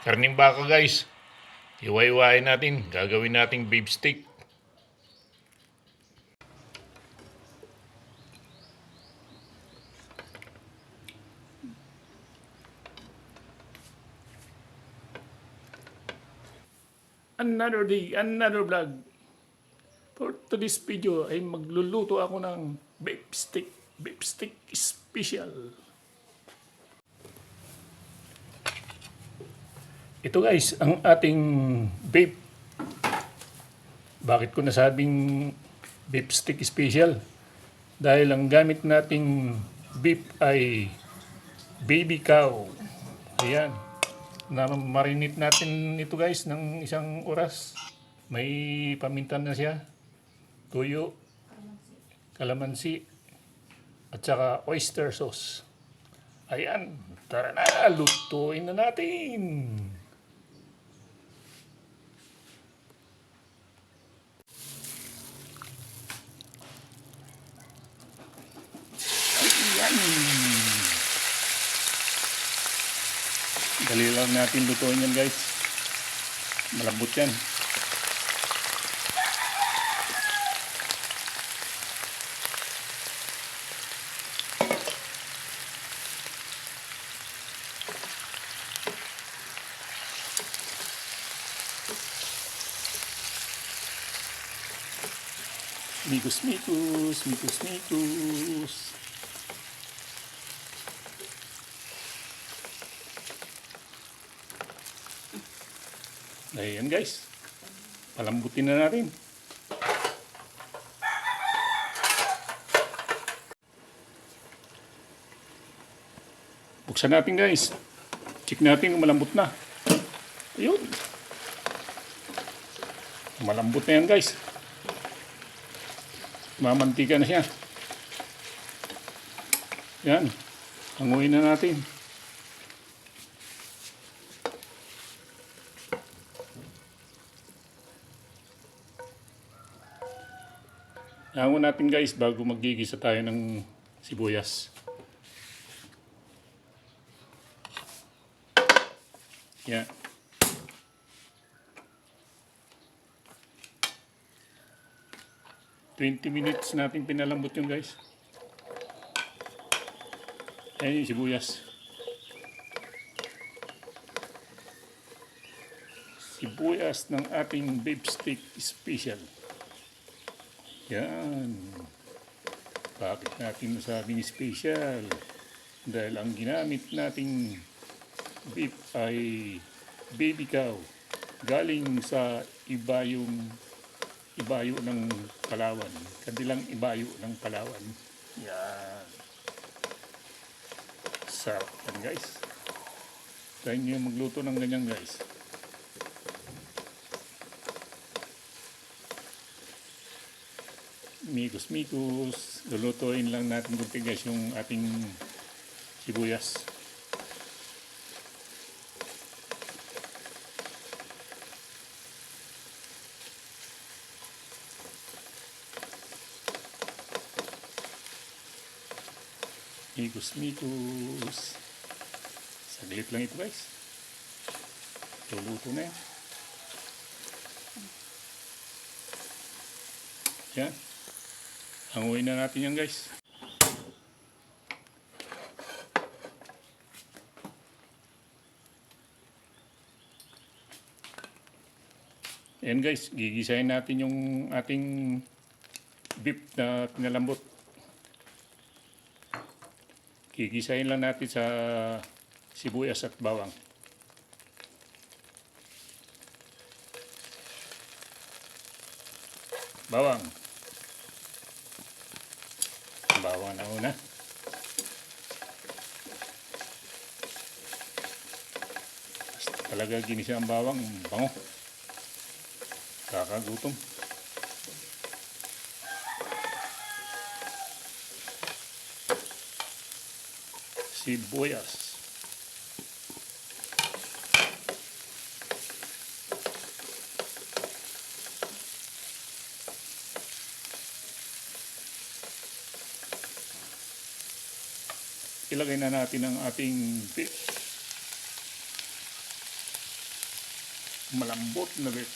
Karning baka guys. Iwa-iwain natin. Gagawin nating beef steak. Another day, another vlog. For today's video ay magluluto ako ng beef steak. Beef steak special. Ito guys, ang ating beef. Bakit ko nasabing beef steak special? Dahil ang gamit nating beef ay baby cow. Ayan. Na-marinate natin ito guys ng 1 oras. May paminta na siya. Tuyo, kalamansi, at saka oyster sauce. Ayan. Tara na, lutuin na natin. Ayan. Dali lang natin lutuin yan guys. Malambot yan. Mikus. Ayan guys. Palambutin na natin. Buksan natin guys. Check natin kung malambot na. Ayun. Malambot na yan guys. Mamantika na siya. Yan. Hanguin na natin. Hanguin natin guys bago maggigisa tayo ng sibuyas. Yan. $20 natin pinalambot yung guys. Ayan yung sibuyas. Sibuyas ng ating beef steak special. Yan. Bakit natin masabing special? Dahil ang ginamit nating beef ay baby cow. Galing sa ibayo ng Palawan. Kadilang ibayo ng Palawan. Yan. Sarap yan guys. Try nyo magluto ng ganyan guys. Mikus. Lulutuin lang natin kunti guys yung ating sibuyas. Mikus. Saglit lang ito guys. Luluto na yan. Yan. Hanguin na natin yan guys. Yan guys, gigisahin natin yung ating beef na pinalambot. Gigisahin lang natin sa sibuyas at bawang. Bawang na una. Basta talaga ginisa ang bawang, bango. Kakagutom. Sibuyas. Ilagay na natin ang ating fish. malambot na beef.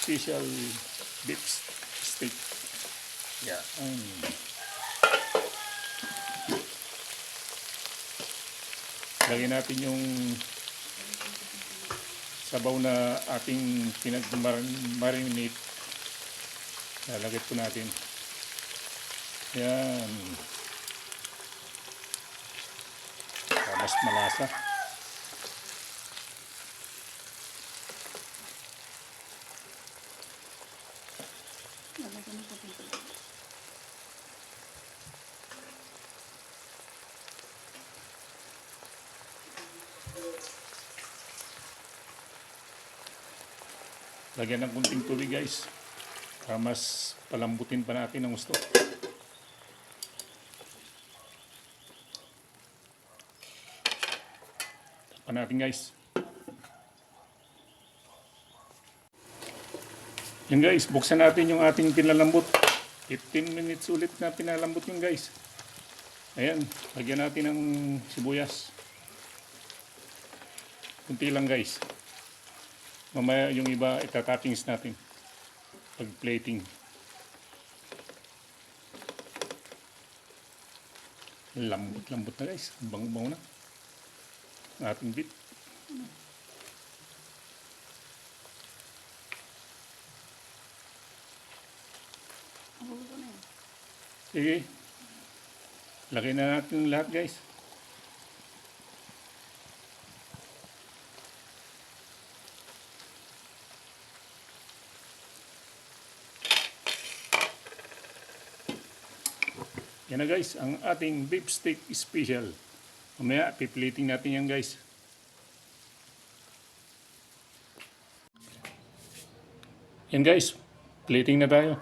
Special beef steak. Yeah. Lagyan natin yung sabaw na ating pinag-marinate. Lalagay po natin. Yan. Para mas malasa. Lagyan ng kunting tubig guys. Para mas palambutin pa natin ang gusto. Tapan natin guys. Yan guys, buksan natin yung ating pinalambot. 15 minutes ulit na pinalambot yung guys. Ayan, lagyan natin ng sibuyas. Kunti lang guys. Mamaya yung iba itatoppings natin pag plating. Lambot na guys. Bango-bango na ang ating beef. Sige. Lagay na natin lahat guys. Yan na guys, ang ating beef steak special. Mamaya, piplating natin yan guys. Yan guys, plating na tayo.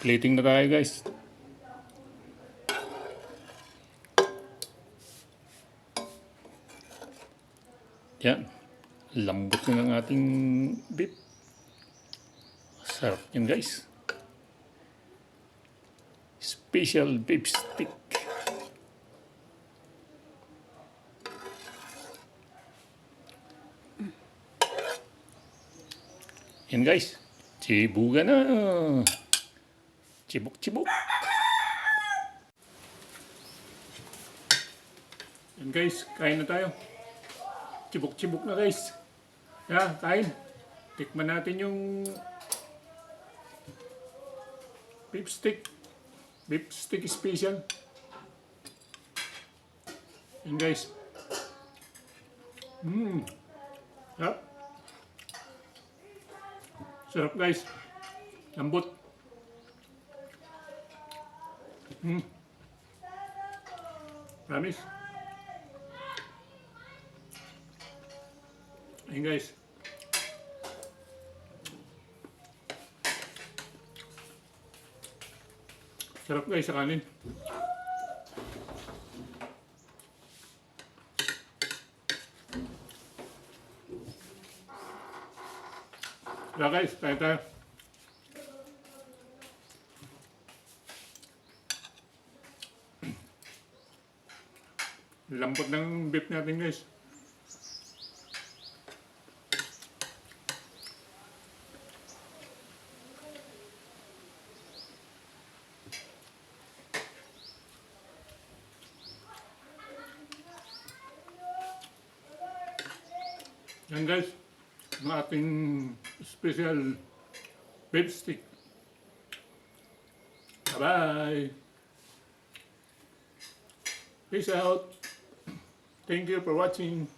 Plating na tayo guys. Yan. Lambot na ng ating beef. Sarap yan guys. Special beef stick. Yan guys. Chibuga na. Chibuk-chibuk. Yan guys. Kain na tayo. Chibuk-chibuk na guys. Yeah, kain. Tikman natin yung beef stick. Beef stick special. Yan guys. Sarap. Sarap guys. Lambot. Promise. Yan guys. Sarap guys sa kanin. Kaya guys, tayo. Lambot ng beef natin guys. Yan guys, ang ating special beef stick. Bye-bye! Peace out! Thank you for watching.